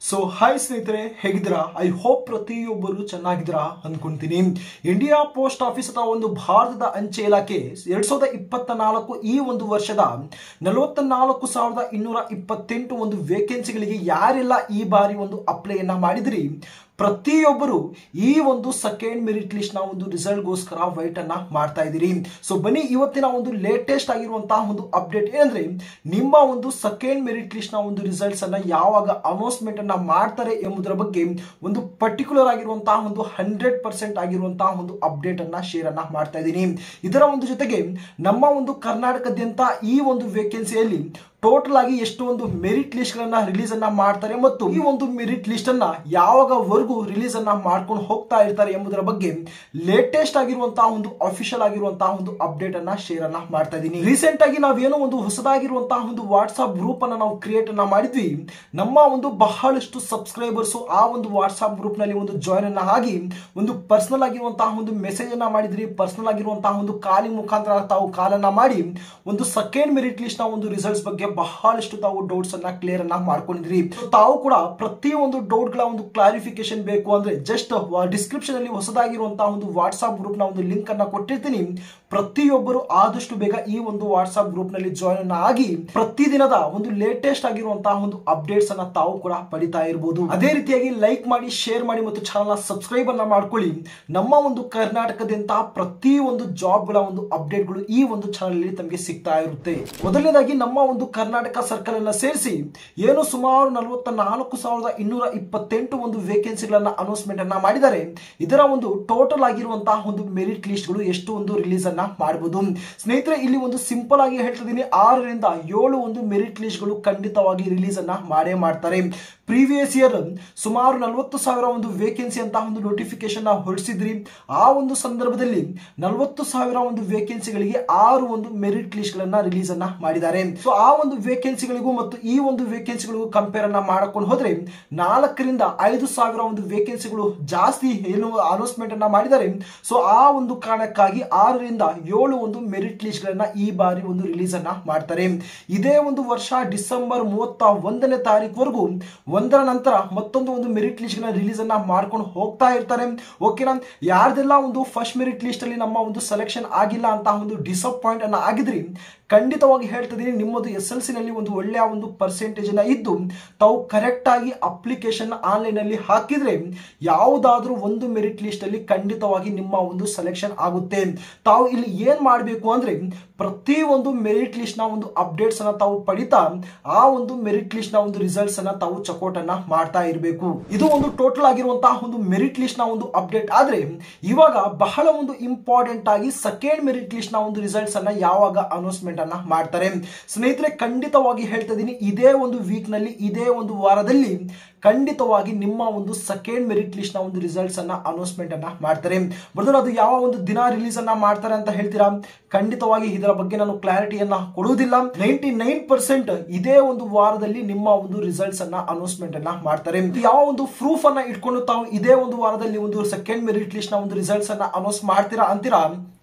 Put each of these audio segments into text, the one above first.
So hi ಸ್ನೇಹಿತರೆ, ಹೇಗಿದ್ದೀರಾ? I hope ಪ್ರತಿಯೊಬ್ಬರು ಚೆನ್ನಾಗಿದ್ದೀರಾ ಅನ್ಕೊಂತೀನಿ. ಇಂಡಿಯಾ ಪೋಸ್ಟ್ ಆಫೀಸ್ ಅಥವಾ ಒಂದು ಭಾರತದ ಅಂಚೆ ಇಲಾಖೆ 2024 ಈ ಒಂದು ವರ್ಷದ 44,228 ಒಂದು ವೇಕೆನ್ಸಿಗಳಿಗೆ ಯಾರೆಲ್ಲ ಈ ಬಾರಿ ಒಂದು ಅಪ್ಲೈಯನ್ನ ಮಾಡಿದ್ರಿ, ಪ್ರತಿಯೊಬ್ಬರು ಈ ಒಂದು ಸೆಕೆಂಡ್ ಮೆರಿಟ್ ಲಿಸ್ಟ್ ನ ಒಂದು ರಿಸಲ್ಟ್ ಗೋಸ್ಕರ ವೈಟ್ ಅನ್ನ ಮಾಡ್ತಾ ಇದ್ದೀರಿ. ಸೊ ಬನ್ನಿ, ಇವತ್ತಿನ ಒಂದು ಲೇಟೆಸ್ಟ್ ಆಗಿರುವಂತಹ ಒಂದು ಅಪ್ಡೇಟ್ ಏನಂದ್ರೆ, ನಿಮ್ಮ ಒಂದು ಸೆಕೆಂಡ್ ಮೆರಿಟ್ ಲಿಸ್ಟ್ ನ ಒಂದು ರಿಸಲ್ಟ್ಸ್ ಅನ್ನ ಯಾವಾಗ ಅನೌನ್ಸ್ಮೆಂಟ್ ಅನ್ನ ಮಾಡ್ತಾರೆ ಎಂಬುದರ ಬಗ್ಗೆ ಒಂದು ಪರ್ಟಿಕ್ಯುಲರ್ ಆಗಿರುವಂತಹ ಒಂದು 100% ಆಗಿರುವಂತಹ ಒಂದು ಅಪ್ಡೇಟ್ ಅನ್ನ ಶೇರ್ ಅನ್ನ ಮಾಡ್ತಾ ಇದ್ದೀನಿ. ಇದರ ಒಂದು ಜೊತೆಗೆ ನಮ್ಮ ಒಂದು ಕರ್ನಾಟಕದಾದ್ಯಂತ ಈ ಒಂದು ವೇಕೆನ್ಸಿಯಲ್ಲಿ ಟೋಟಲ್ ಆಗಿ ಎಷ್ಟು ಒಂದು ಮೆರಿಟ್ ಲಿಸ್ಟ್ ಗಳನ್ನ ರಿಲೀಸ್ ಅನ್ನ ಮಾಡ್ತಾರೆ ಮತ್ತು ಈ ಒಂದು ಮೆರಿಟ್ ಲಿಸ್ಟ್ ಅನ್ನ ಯಾವಾಗವರೆಗೂ ರಿಲೀಸ್ ಅನ್ನ ಮಾಡ್ಕೊಂಡು ಹೋಗ್ತಾ ಇರ್ತಾರೆ ಎಂಬುದರ ಬಗ್ಗೆ ಲೇಟೆಸ್ಟ್ ಆಗಿರುವಂತಹ ಒಂದು ಅಫಿಷಿಯಲ್ ಆಗಿರುವಂತಹ ಒಂದು ಅಪ್ಡೇಟ್ ಅನ್ನ ಶೇರ್ ಅನ್ನ ಮಾಡ್ತಾ ಇದ್ದೀನಿ. ರೀಸೆಂಟ್ ಆಗಿ ನಾವೇನೋ ಒಂದು ಹೊಸದಾಗಿರುವಂತಹ ಒಂದು ವಾಟ್ಸ್ಆಪ್ ಗ್ರೂಪ್ ಅನ್ನ ನಾವು ಕ್ರಿಯೇಟ್ ಅನ್ನ ಮಾಡಿದ್ವಿ. ನಮ್ಮ ಒಂದು ಬಹಳಷ್ಟು ಸಬ್ಸ್ಕ್ರೈಬರ್ಸ್ ಆ ಒಂದು ವಾಟ್ಸ್ಆಪ್ ಗ್ರೂಪ್ ನಲ್ಲಿ ಒಂದು ಜಾಯಿನ್ ಅನ್ನ ಆಗಿ ಒಂದು ಪರ್ಸನಲ್ ಆಗಿರುವಂತಹ ಒಂದು ಮೆಸೇಜ್ ಅನ್ನ ಮಾಡಿದ್ರಿ. ಪರ್ಸನಲ್ ಆಗಿರುವಂತಹ ಒಂದು ಕಾಲಿಂಗ್ ಮುಖಾಂತರ ತಾವು ಕಾಲನ್ನ ಮಾಡಿ ಒಂದು ಸೆಕೆಂಡ್ ಮೆರಿಟ್ ಲಿಸ್ಟ್ ನ ಒಂದು ರಿಸಲ್ಟ್ಸ್ ಬಗ್ಗೆ ಬಹಳಷ್ಟು ತಾವು ಡೌಟ್ಸ್ ಅನ್ನ ಕ್ಲಿಯರ್ ಅನ್ನ ಮಾಡ್ಕೊಂಡಿದ್ರಿ. ತಾವು ಕೂಡ ಪ್ರತಿ ಒಂದು ಡೌಟ್ ಗಳ ಒಂದು ಕ್ಲಾರಿಫಿಕೇಶನ್ ಬೇಕು ಅಂದ್ರೆ ಜಸ್ಟ್ ಡಿಸ್ಕ್ರಿಪ್ಷನ್ ಅಲ್ಲಿ ಹೊಸದಾಗಿರುವಂತಹ ಒಂದು ವಾಟ್ಸ್ಆಪ್ ಗ್ರೂಪ್ ನ ಒಂದು ಲಿಂಕ್ ಅನ್ನ ಕೊಟ್ಟಿರ್ತೀನಿ. ಪ್ರತಿಯೊಬ್ಬರು ಆದಷ್ಟು ಬೇಗ ಈ ಒಂದು ವಾಟ್ಸ್ಆಪ್ ಗ್ರೂಪ್ ನಲ್ಲಿ ಜಾಯಿನ್ ಅನ್ನ ಆಗಿ ಪ್ರತಿದಿನದ ಒಂದು ಲೇಟೆಸ್ಟ್ ಆಗಿರುವಂತಹ ಒಂದು ಅಪ್ಡೇಟ್ಸ್ ಅನ್ನ ತಾವು ಕೂಡ ಪಡಿತಾ ಇರಬಹುದು. ಅದೇ ರೀತಿಯಾಗಿ ಲೈಕ್ ಮಾಡಿ, ಶೇರ್ ಮಾಡಿ ಮತ್ತು ಚಾನಲ್ ಸಬ್ಸ್ಕ್ರೈಬ್ ಅನ್ನ ಮಾಡ್ಕೊಳ್ಳಿ. ನಮ್ಮ ಒಂದು ಕರ್ನಾಟಕದಂತ ಪ್ರತಿ ಒಂದು ಜಾಬ್ ಗಳ ಒಂದು ಅಪ್ಡೇಟ್ ಗಳು ಈ ಒಂದು ಚಾನಲ್ ಅಲ್ಲಿ ತಮಗೆ ಸಿಗ್ತಾ ಇರುತ್ತೆ. ಮೊದಲನೇದಾಗಿ ನಮ್ಮ ಒಂದು ಕರ್ನಾಟಕ ಸರ್ಕಲ್ ಅನ್ನ ಸೇರಿಸಿ ಏನು ಸುಮಾರು 44,228 ಒಂದು ವೇಕೆನ್ಸಿಗಳನ್ನ ಅನೌನ್ಸ್ಮೆಂಟ್ ಅನ್ನ ಮಾಡಿದ್ದಾರೆ. ಇದರ ಒಂದು ಟೋಟಲ್ ಆಗಿರುವಂತಹ ಒಂದು ಮೆರಿಟ್ ಲಿಸ್ಟ್ ಗಳು ಎಷ್ಟು ಒಂದು ರಿಲೀಸ್ ಅನ್ನ ಮಾಡಬಹುದು ಸ್ನೇಹಿತರೆ. ಇಲ್ಲಿ ಒಂದು ಸಿಂಪಲ್ ಆಗಿ ಹೇಳ್ತಿದ್ದೀನಿ, 6 ರಿಂದ 7 ಒಂದು ಮೆರಿಟ್ ಲಿಸ್ಟ್ ಗಳು ಖಂಡಿತವಾಗಿ ರಿಲೀಸ್ ಅನ್ನ ಮಾಡೇ ಮಾಡ್ತಾರೆ. ಪ್ರೀವಿಯಸ್ ಇಯರ್ ಸುಮಾರು 40,000 ಒಂದು ವೇಕೆನ್ಸಿ ಅಂತ ಒಂದು ನೋಟಿಫಿಕೇಶನ್ ಹೊರಡಿಸಿದ್ರಿ. ಆ ಒಂದು ಸಂದರ್ಭದಲ್ಲಿ 40,000 ಒಂದು ವೇಕೆನ್ಸಿಗಳಿಗೆ 6 ಒಂದು ಮೆರಿಟ್ ಲಿಸ್ಟ್ ಗಳನ್ನ ರಿಲೀಸ್ ಅನ್ನ ಮಾಡಿದ್ದಾರೆ. ಸೊ ಆ ಒಂದು ವೇಕೆನ್ಸಿಗಳಿಗೂ ಮತ್ತು ಈ ಒಂದು ವೇಕೆನ್ಸಿಗಳಿಗೂ ಕಂಪೇರ್ ಅನ್ನ ಮಾಡಕೊಂಡು ಹೋದ್ರೆ 4 ರಿಂದ 5,000 ಒಂದು ವೇಕೆನ್ಸಿಗಳು ಜಾಸ್ತಿ ಏನು ಅನೌನ್ಸ್ಮೆಂಟ್ ಅನ್ನ ಮಾಡಿದ್ದಾರೆ. ಸೊ ಆ ಒಂದು ಕಾರಣಕ್ಕಾಗಿ 6 ರಿಂದ 7 ಒಂದು ಮೆರಿಟ್ ಲಿಸ್ಟ್ ಗಳನ್ನ ಈ ಬಾರಿ ಒಂದು ರಿಲೀಸ್ ಅನ್ನ ಮಾಡ್ತಾರೆ. ಇದೇ ಒಂದು ವರ್ಷ ಡಿಸೆಂಬರ್ 31ನೇ ತಾರೀಕುವರೆಗೂ ಒಂದರ ನಂತರ ಮತ್ತೊಂದು ಒಂದು ಮೆರಿಟ್ ಲಿಸ್ಟ್ ಗಳನ್ನ ರಿಲೀಸ್ ಅನ್ನ ಮಾಡ್ಕೊಂಡು ಹೋಗ್ತಾ ಇರ್ತಾರೆ. ಓಕೆನಾ? ಯಾರ್ದೆಲ್ಲ ಒಂದು ಫಸ್ಟ್ ಮೆರಿಟ್ ಲಿಸ್ಟ್ ಅಲ್ಲಿ ನಮ್ಮ ಒಂದು ಸೆಲೆಕ್ಷನ್ ಆಗಿಲ್ಲ ಅಂತ ಒಂದು ಡಿಸಪಾಯಿಂಟ್ ಅನ್ನ ಆಗಿದ್ರಿ, ಖಂಡಿತವಾಗಿ ಹೇಳ್ತಿದ್ದೀನಿ, ನಿಮ್ಮದು SLC ನಲ್ಲಿ ಒಂದು ಒಳ್ಳೆಯ ಒಂದು ಪರ್ಸೆಂಟೇಜ್ ಇದ್ದು ತಾವು ಕರೆಕ್ಟ್ ಆಗಿ ಅಪ್ಲಿಕೇಶನ್ ಆನ್ಲೈನ್ ಅಲ್ಲಿ ಹಾಕಿದ್ರೆ ಯಾವುದಾದ್ರೂ ಒಂದು ಮೆರಿಟ್ ಲಿಸ್ಟ್ ಅಲ್ಲಿ ಖಂಡಿತವಾಗಿ ನಿಮ್ಮ ಒಂದು ಸೆಲೆಕ್ಷನ್ ಆಗುತ್ತೆ. ತಾವು ಇಲ್ಲಿ ಏನ್ ಮಾಡಬೇಕು ಅಂದ್ರೆ, ಪ್ರತಿ ಒಂದು ಮೆರಿಟ್ ಲಿಸ್ಟ್ ನ ಒಂದು ಅಪ್ಡೇಟ್ಸ್ ಅನ್ನ ತಾವು ಪಡಿತಾ ಆ ಒಂದು ಮೆರಿಟ್ ಲಿಸ್ಟ್ ನ ಒಂದು ರಿಸಲ್ಟ್ಸ್ ಅನ್ನ ತಾವು ಚೆಕ್ಔಟ್ ಅನ್ನ ಮಾಡ್ತಾ ಇರಬೇಕು. ಇದು ಒಂದು ಟೋಟಲ್ ಆಗಿರುವಂತಹ ಒಂದು ಮೆರಿಟ್ ಲಿಸ್ಟ್ ನ ಒಂದು ಅಪ್ಡೇಟ್. ಆದ್ರೆ ಇವಾಗ ಬಹಳ ಒಂದು ಇಂಪಾರ್ಟೆಂಟ್ ಆಗಿ ಸೆಕೆಂಡ್ ಮೆರಿಟ್ ಲಿಸ್ಟ್ ನ ಒಂದು ರಿಸಲ್ಟ್ಸ್ ಅನ್ನ ಯಾವಾಗ ಅನೌನ್ಸ್ಮೆಂಟ್ ಅನ್ನ ಮಾಡ್ತಾರೆ ಸ್ನೇಹಿತರೆ, ಖಂಡಿತವಾಗಿ ಹೇಳ್ತಾ ಇದ್ದೀನಿ, ಇದೇ ಒಂದು ವೀಕ್ ನಲ್ಲಿ, ಇದೇ ಒಂದು ವಾರದಲ್ಲಿ ಖಂಡಿತವಾಗಿ ನಿಮ್ಮ ಒಂದು ಸೆಕೆಂಡ್ ಮೆರಿಟ್ ಲಿಸ್ಟ್ ನ ಒಂದು ರಿಸಲ್ಟ್ಸ್ ಅನ್ನ ಅನೌನ್ಸ್ಮೆಂಟ್ ಅನ್ನ ಮಾಡ್ತಾರೆ. ಬಟ್ ಅದು ಯಾವ ಒಂದು ದಿನ ರಿಲೀಸ್ ಅನ್ನ ಮಾಡ್ತಾರೆ ಅಂತ ಹೇಳ್ತೀರಾ? ಖಂಡಿತವಾಗಿ ಇದರ ಬಗ್ಗೆ ನಾನು ಕ್ಲಾರಿಟಿಯನ್ನ ಕೊಡುವುದಿಲ್ಲ. 99% ಇದೇ ಒಂದು ವಾರದಲ್ಲಿ ನಿಮ್ಮ ಒಂದು ರಿಸಲ್ಟ್ಸ್ ಅನ್ನ ಅನೌನ್ಸ್ಮೆಂಟ್ ಅನ್ನ ಮಾಡ್ತಾರೆ. ಯಾವ ಒಂದು ಪ್ರೂಫ್ ಅನ್ನ ಇಟ್ಕೊಂಡು ತಾವು ಇದೇ ಒಂದು ವಾರದಲ್ಲಿ ಒಂದು ಸೆಕೆಂಡ್ ಮೆರಿಟ್ ಲಿಸ್ಟ್ ನ ಒಂದು ರಿಸಲ್ಟ್ಸ್ ಅನ್ನ ಅನೌನ್ಸ್ ಮಾಡ್ತೀರಾ ಅಂತೀರಾ?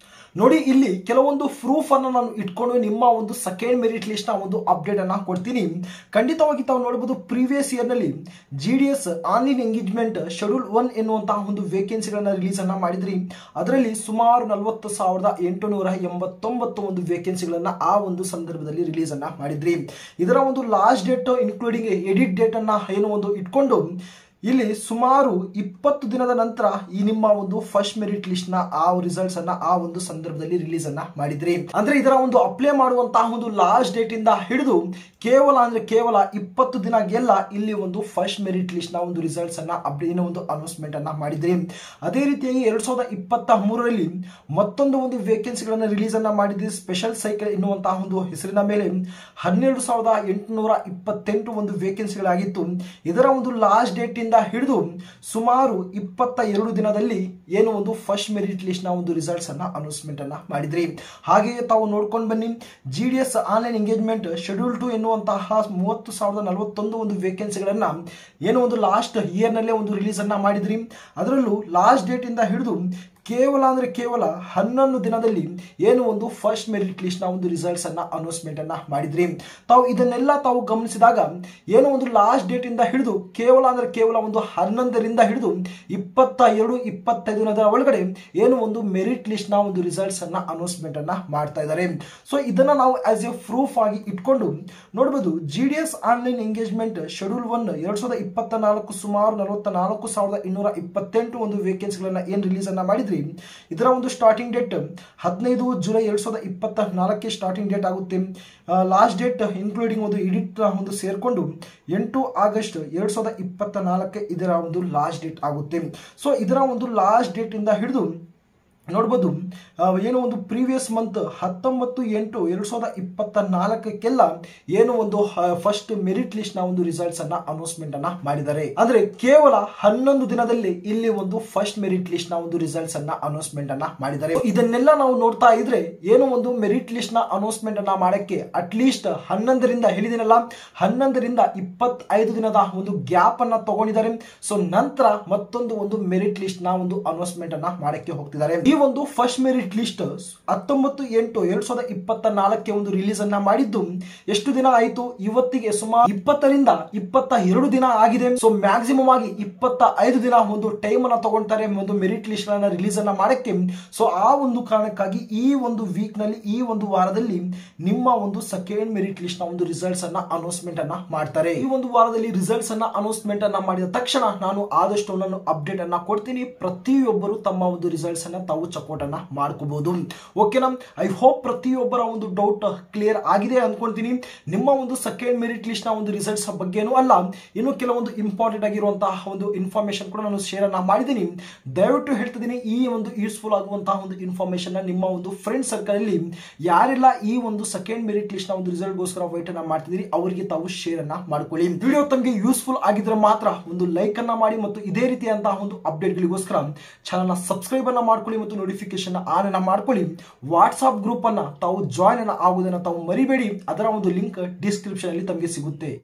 ನೋಡಿ, ಇಲ್ಲಿ ಕೆಲವೊಂದು ಪ್ರೂಫ್ ಅನ್ನು ನಾನು ಇಟ್ಕೊಂಡು ನಿಮ್ಮ ಒಂದು ಸೆಕೆಂಡ್ ಮೆರಿಟ್ ಲಿಸ್ಟ್ ನ ಒಂದು ಅಪ್ಡೇಟ್ ಅನ್ನ ಕೊಡ್ತೀನಿ. ಖಂಡಿತವಾಗಿ ತಾವು ನೋಡಬಹುದು, ಪ್ರೀವಿಯಸ್ ಇಯರ್ ನಲ್ಲಿ GDS ಆನ್ಲೈನ್ ಎಂಗೇಜ್ಮೆಂಟ್ ಶೆಡ್ಯೂಲ್ 1 ಎನ್ನುವಂತಹ ಒಂದು ವೇಕೆನ್ಸಿಗಳನ್ನ ರಿಲೀಸ್ ಅನ್ನ ಮಾಡಿದ್ರಿ. ಅದರಲ್ಲಿ ಸುಮಾರು 40,889 ಒಂದು ವೇಕೆನ್ಸಿಗಳನ್ನ ಆ ಒಂದು ಸಂದರ್ಭದಲ್ಲಿ ರಿಲೀಸ್ ಅನ್ನ ಮಾಡಿದ್ರಿ. ಇದರ ಒಂದು last date including edit date ಅನ್ನ ಏನು ಒಂದು ಇಟ್ಕೊಂಡು ಇಲ್ಲಿ ಸುಮಾರು 20 ದಿನದ ನಂತರ ಈ ನಿಮ್ಮ ಒಂದು ಫಸ್ಟ್ ಮೆರಿಟ್ ಲಿಸ್ಟ್ ನ ಆ ರಿಸಲ್ಟ್ಸ್ ಅನ್ನ ಆ ಒಂದು ಸಂದರ್ಭದಲ್ಲಿ ರಿಲೀಸ್ ಅನ್ನ ಮಾಡಿದ್ರಿ. ಅಂದ್ರೆ ಇದರ ಒಂದು ಅಪ್ಲೈ ಮಾಡುವಂತಹ ಒಂದು ಲಾಸ್ಟ್ ಡೇಟ್ ಇಂದ ಹಿಡಿದು ಕೇವಲ 20 ದಿನಗೆಲ್ಲ ಇಲ್ಲಿ ಒಂದು ಫಸ್ಟ್ ಮೆರಿಟ್ ಲಿಸ್ಟ್ ನ ಒಂದು ರಿಸಲ್ಟ್ಸ್ ಅನ್ನ ಒಂದು ಅನೌನ್ಸ್ಮೆಂಟ್ ಅನ್ನ ಮಾಡಿದ್ರಿ. ಅದೇ ರೀತಿಯಾಗಿ 2023ರಲ್ಲಿ ಮತ್ತೊಂದು ಒಂದು ವೇಕೆನ್ಸಿಗಳನ್ನ ರಿಲೀಸ್ ಅನ್ನ ಮಾಡಿದ್ರಿ. ಸ್ಪೆಷಲ್ ಸೈಕಲ್ ಎನ್ನುವಂತಹ ಒಂದು ಹೆಸರಿನ ಮೇಲೆ 12,828 ಒಂದು ವೇಕೆನ್ಸಿಗಳಾಗಿತ್ತು. ಇದರ ಒಂದು ಲಾಸ್ಟ್ ಡೇಟ್ ಇಂದ ಹಿಡಿದು ಸುಮಾರು 22 ದಿನದಲ್ಲಿ ಏನು ಒಂದು ಫಸ್ಟ್ ಮೆರಿಟ್ ಲಿಸ್ಟ್ ನ ಒಂದು ರಿಸಲ್ಟ್ಸ್ ಅನ್ನ ಅನೌನ್ಸ್ಮೆಂಟ್ ಅನ್ನ ಮಾಡಿದ್ರಿ. ಹಾಗೆಯೇ ತಾವು ನೋಡ್ಕೊಂಡು ಬನ್ನಿ, GDS ಆನ್ಲೈನ್ ಎಂಗೇಜ್ಮೆಂಟ್ ಶೆಡ್ಯೂಲ್ 2 ಎನ್ನುವಂತಹ 30,041 ಒಂದು ವೇಕೆನ್ಸಿಗಳನ್ನ ಏನು ಒಂದು ಲಾಸ್ಟ್ ಇಯರ್ ನಲ್ಲೇ ಒಂದು ರಿಲೀಸ್ ಅನ್ನ ಮಾಡಿದ್ರಿ. ಅದರಲ್ಲೂ ಲಾಸ್ಟ್ ಡೇಟ್ ಇಂದ ಹಿಡಿದು ಕೇವಲ 11 ದಿನದಲ್ಲಿ ಏನು ಒಂದು ಫಸ್ಟ್ ಮೆರಿಟ್ ಲಿಸ್ಟ್ ನ ಒಂದು ರಿಸಲ್ಟ್ಸ್ ಅನ್ನ ಅನೌನ್ಸ್ಮೆಂಟ್ ಅನ್ನ ಮಾಡಿದ್ರಿ. ತಾವು ಇದನ್ನೆಲ್ಲ ತಾವು ಗಮನಿಸಿದಾಗ ಏನು ಒಂದು ಲಾಸ್ಟ್ ಡೇಟ್ ಇಂದ ಹಿಡಿದು ಕೇವಲ ಒಂದು 11ರಿಂದ ಹಿಡಿದು 22-25 ದಿನದ ಒಳಗಡೆ ಏನು ಒಂದು ಮೆರಿಟ್ ಲಿಸ್ಟ್ ನ ಒಂದು ರಿಸಲ್ಟ್ಸ್ ಅನ್ನ ಅನೌನ್ಸ್ಮೆಂಟ್ ಅನ್ನ ಮಾಡ್ತಾ ಇದ್ದಾರೆ. ಸೊ ಇದನ್ನ ನಾವು ಆಸ್ ಎ ಪ್ರೂಫ್ ಆಗಿ ಇಟ್ಕೊಂಡು ನೋಡಬಹುದು. GDS ಆನ್ಲೈನ್ ಎಂಗೇಜ್ಮೆಂಟ್ ಶೆಡ್ಯೂಲ್ 1 2024 ಸುಮಾರು 44,228 ಒಂದು ವೇಕೆನ್ಸಿಗಳನ್ನ ಏನ್ ರಿಲೀಸ್ ಅನ್ನ ಮಾಡಿದ್ರಿ. ಇದರ ಒಂದು starting date 15 July 2024 starting date ಆಗುತ್ತೆ. ಲಾಸ್ಟ್ ಡೇಟ್ ಇನ್ಕ್ಲೂಡಿಂಗ್ ಒಂದು ಎಡಿಟ್ ಒಂದು ಸೇರ್ಕೊಂಡು 8 ಆಗಸ್ಟ್ 2024 ಇದರ ಒಂದು ಲಾಸ್ಟ್ ಡೇಟ್ ಆಗುತ್ತೆ. ಸೊ ಇದರ ಒಂದು ಲಾಸ್ಟ್ ಡೇಟ್ ಇಂದ ಹಿಡಿದು ನೋಡಬಹುದು ಏನು ಒಂದು ಪ್ರೀವಿಯಸ್ ಮಂತ್ 19/8/2024 ಏನು ಒಂದು ಫಸ್ಟ್ ಮೆರಿಟ್ ಲಿಸ್ಟ್ ನ ಒಂದು ರಿಸಲ್ಟ್ಸ್ ಅನ್ನ ಅನೌನ್ಸ್ಮೆಂಟ್ ಅನ್ನ ಮಾಡಿದ್ದಾರೆ. ಅಂದ್ರೆ ಕೇವಲ 11 ದಿನದಲ್ಲಿ ಇಲ್ಲಿ ಒಂದು ಫಸ್ಟ್ ಮೆರಿಟ್ ಲಿಸ್ಟ್ ನ ಒಂದು ರಿಸಲ್ಟ್ಸ್ ಅನ್ನ ಅನೌನ್ಸ್ಮೆಂಟ್ ಅನ್ನ ಮಾಡಿದ್ದಾರೆ. ಇದನ್ನೆಲ್ಲ ನಾವು ನೋಡ್ತಾ ಇದ್ರೆ ಏನು ಒಂದು ಮೆರಿಟ್ ಲಿಸ್ಟ್ ನ ಅನೌನ್ಸ್ಮೆಂಟ್ ಅನ್ನ ಮಾಡಕ್ಕೆ ಅಟ್ಲೀಸ್ಟ್ 11ರಿಂದ ಹೇಳಿದಿನಲ್ಲ 11ರಿಂದ 25 ದಿನದ ಒಂದು ಗ್ಯಾಪ್ ಅನ್ನ ತಗೊಂಡಿದ್ದಾರೆ. ಸೊ ನಂತರ ಮತ್ತೊಂದು ಒಂದು ಮೆರಿಟ್ ಲಿಸ್ಟ್ ನ ಒಂದು ಅನೌನ್ಸ್ಮೆಂಟ್ ಅನ್ನ ಮಾಡಕ್ಕೆ ಹೋಗ್ತಿದ್ದಾರೆ. ಈ ಒಂದು ಫಸ್ಟ್ ಮೆರಿಟ್ ಲಿಸ್ಟ್ 19/8/2024 ಒಂದು ರಿಲೀಸ್ ಅನ್ನ ಮಾಡಿದ್ದು ಎಷ್ಟು ದಿನ ಆಯಿತು? ಇವತ್ತಿಗೆ ಸುಮಾರು 20ರಿಂದ 22 ದಿನ ಆಗಿದೆ. ಸೊ ಮ್ಯಾಕ್ಸಿಮಮ್ ಆಗಿ 25 ದಿನ ಒಂದು ಟೈಮ್ ಅನ್ನ ತಗೊಂತಾರೆ ಒಂದು ಮೆರಿಟ್ ಲಿಸ್ಟ್ ಅನ್ನ ರಿಲೀಸ್ ಅನ್ನ ಮಾಡಕ್ಕೆ. ಸೊ ಆ ಒಂದು ಕಾರಣಕ್ಕಾಗಿ ಈ ಒಂದು ವೀಕ್ ನಲ್ಲಿ ಈ ಒಂದು ವಾರದಲ್ಲಿ ನಿಮ್ಮ ಒಂದು ಸೆಕೆಂಡ್ ಮೆರಿಟ್ ಲಿಸ್ಟ್ ನ ಒಂದು ರಿಸಲ್ಟ್ಸ್ ಅನ್ನ ಅನೌನ್ಸ್ಮೆಂಟ್ ಅನ್ನ ಮಾಡ್ತಾರೆ. ಈ ಒಂದು ವಾರದಲ್ಲಿ ರಿಸಲ್ಟ್ಸ್ ಅನ್ನ ಅನೌನ್ಸ್ಮೆಂಟ್ ಅನ್ನ ಮಾಡಿದ ತಕ್ಷಣ ನಾನು ಆದಷ್ಟು ನಾನು ಅಪ್ಡೇಟ್ ಅನ್ನ ಕೊಡ್ತೀನಿ. ಪ್ರತಿಯೊಬ್ಬರು ತಮ್ಮ ಒಂದು ರಿಸಲ್ಟ್ಸ್ ಅನ್ನ ತಾವು ಸಪೋರ್ಟ್ ಅನ್ನ ಮಾಡ್ಕೋಬಹುದು. ಓಕೆನಾ? ಐ ಹೋಪ್ ಪ್ರತಿಯೊಬ್ಬರ ಒಂದು ಡೌಟ್ ಕ್ಲಿಯರ್ ಆಗಿದೆ ಅನ್ಕೊಂತೀನಿ. ನಿಮ್ಮ ಒಂದು ಸೆಕೆಂಡ್ ಮೆರಿಟ್ ಲಿಸ್ಟ್ ನ ಒಂದು ರಿಸಲ್ಟ್ಸ್ ಬಗ್ಗೆನೂ ಅಲ್ಲ, ಇನ್ನು ಕೆಲವೊಂದು ಇಂಪಾರ್ಟೆಂಟ್ ಆಗಿರುವಂತಹ ಒಂದು ಇನ್ಫಾರ್ಮೇಶನ್ ಕೂಡ ನಾನು ಶೇರ್ ಅನ್ನ ಮಾಡಿದ್ದೀನಿ. ದಯವಿಟ್ಟು ಹೇಳ್ತಿದ್ದೀನಿ ಈ ಒಂದು ಯೂಸ್ಫುಲ್ ಆಗುವಂತಹ ಒಂದು ಇನ್ಫಾರ್ಮೇಶನ್ ನಿಮ್ಮ ಒಂದು ಫ್ರೆಂಡ್ ಸರ್ಕಲ್ ಅಲ್ಲಿ ಯಾರೆಲ್ಲ ಈ ಒಂದು ಸೆಕೆಂಡ್ ಮೆರಿಟ್ ಲಿಸ್ಟ್ ನ ಒಂದು ರಿಸಲ್ಟ್ ಗೋಸ್ಕರ ವೈಟ್ ಅನ್ನ ಮಾಡ್ತಿದ್ದೀರಿ ಅವರಿಗೆ ತಾವು ಶೇರ್ ಅನ್ನ ಮಾಡ್ಕೊಳ್ಳಿ. ವಿಡಿಯೋ ತಮಗೆ ಯೂಸ್ಫುಲ್ ಆಗಿದ್ರೆ ಮಾತ್ರ ಒಂದು ಲೈಕ್ ಅನ್ನ ಮಾಡಿ ಮತ್ತು ಇದೇ ರೀತಿಯಂತಹ ಒಂದು ಅಪ್ಡೇಟ್ ಗಳಿಗೋಸ್ಕರ ಚಾನಲ್ ನ ಸಬ್ಸ್ಕ್ರೈಬ್ ಅನ್ನ ಮಾಡ್ಕೊಳ್ಳಿ ಮತ್ತು ನೋಟಿಫಿಕೇಶನ್ ಆನ್ ಅನ್ನ ಮಾಡ್ಕೊಳ್ಳಿ. ವಾಟ್ಸ್ಆಪ್ ಗ್ರೂಪ್ ಅನ್ನ ತಾವು ಜಾಯಿನ್ ಅನ್ನ ಆಗುವುದನ್ನ ತಾವು ಮರಿಬೇಡಿ. ಅದರ ಒಂದು ಲಿಂಕ್ ಡಿಸ್ಕ್ರಿಪ್ಷನ್ ಅಲ್ಲಿ ತಮಗೆ ಸಿಗುತ್ತೆ.